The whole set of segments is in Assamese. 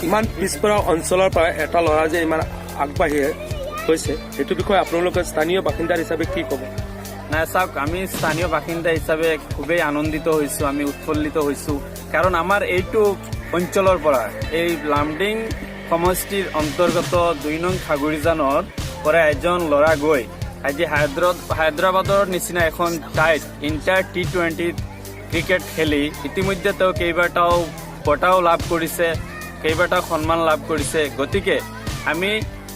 ইমান পিছপৰা অঞ্চলৰ পৰা এটা ল'ৰা যে ইমান আগবাঢ়ি গৈছে সেইটো বিষয়ে আপোনালোকে স্থানীয় বাসিন্দাৰ হিচাপে কি ক'ব? নাই চাওক, আমি স্থানীয় বাসিন্দা হিচাপে খুবেই আনন্দিত হৈছোঁ, আমি উৎফুল্লিত হৈছোঁ। কাৰণ আমাৰ এইটো অঞ্চলৰ পৰা এই লামডিং সমষ্টিৰ অন্তৰ্গত 2 নং খাগুৰিজানৰ পৰা এজন ল'ৰা গৈ আজি হায়দৰাবাদৰ নিচিনা এখন ঠাইত ইণ্টাৰ T20 ক্ৰিকেট খেলি ইতিমধ্যে তেওঁ কেইবাটাও বঁটাও লাভ কৰিছে, কেইবাটাও সন্মান লাভ কৰিছে। গতিকে আমি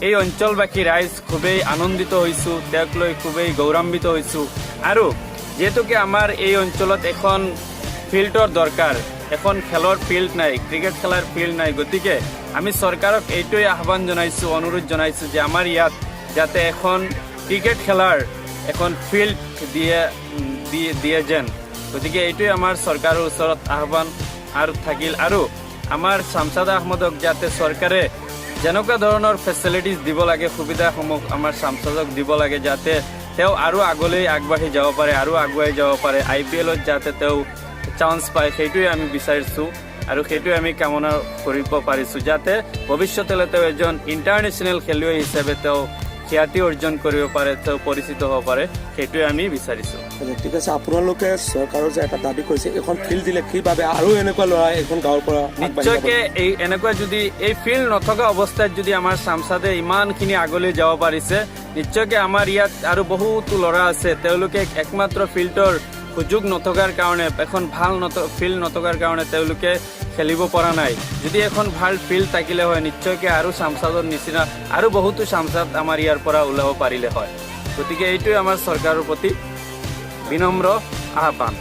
এই অঞ্চলবাসী ৰাইজ খুবেই আনন্দিত হৈছোঁ, তেওঁক লৈ খুবেই গৌৰৱান্বিত হৈছোঁ। আৰু যিহেতুকে আমাৰ এই অঞ্চলত এখন ফিল্ডৰ দৰকাৰ, এখন খেলৰ ফিল্ড নাই, ক্ৰিকেট খেলাৰ ফিল্ড নাই। গতিকে আমি চৰকাৰক এইটোৱে আহ্বান জনাইছোঁ, অনুৰোধ জনাইছোঁ যে আমাৰ ইয়াত যাতে এখন ক্ৰিকেট খেলাৰ এখন ফিল্ড দিয়ে যেন। গতিকে এইটোৱে আমাৰ চৰকাৰৰ ওচৰত আহ্বান আৰু থাকিল। আৰু আমাৰ শামছাদ আহমদক যাতে চৰকাৰে যেনেকুৱা ধৰণৰ ফেচিলিটিজ দিব লাগে, সুবিধাসমূহ আমাৰ শামছাদক দিব লাগে, যাতে তেওঁ আৰু আগলৈ আগবাঢ়ি যাব পাৰে, আৰু আগুৱাই যাব পাৰে, IPLত যাতে তেওঁ চান্স পায়, সেইটোৱে আমি বিচাৰিছোঁ। আৰু সেইটোৱে আমি কামনা কৰিব পাৰিছোঁ, যাতে ভৱিষ্যতলৈ তেওঁ এজন ইণ্টাৰনেশ্যনেল খেলুৱৈ হিচাপে তেওঁ খ্যাতি অৰ্জন কৰিব পাৰে, তেওঁ পৰিচিত হ'ব পাৰে, সেইটোৱে আমি বিচাৰিছোঁ। ঠিক আছে, আপোনালোকে চৰকাৰৰ যে এটা দাবী কৰিছে এখন ফিল্ড দিলে কিভাৱে আৰু এনেকুৱা ল'ৰা এখন গাঁৱৰ পৰা নিশ্চয়কে এই এনেকুৱা যদি এই ফিল্ড নথকা অৱস্থাত যদি আমাৰ শামছাদে ইমানখিনি আগলৈ যাব পাৰিছে, নিশ্চয়কে আমাৰ ইয়াত আৰু বহুতো ল'ৰা আছে, তেওঁলোকে একমাত্ৰ ফিল্ডৰ সুযোগ নথকাৰ কাৰণে, এখন ভাল ফিল্ড নথকাৰ কাৰণে তেওঁলোকে খেলিব পৰা নাই। যদি এখন ভাল ফিল্ড থাকিলে হয়, নিশ্চয়কৈ আৰু শামছাদৰ নিচিনা আৰু বহুতো শামছাদ আমাৰ ইয়াৰ পৰা ওলাব পাৰিলে হয়। গতিকে এইটোৱে আমাৰ চৰকাৰৰ প্ৰতি বিনম্ৰ আহ্বান।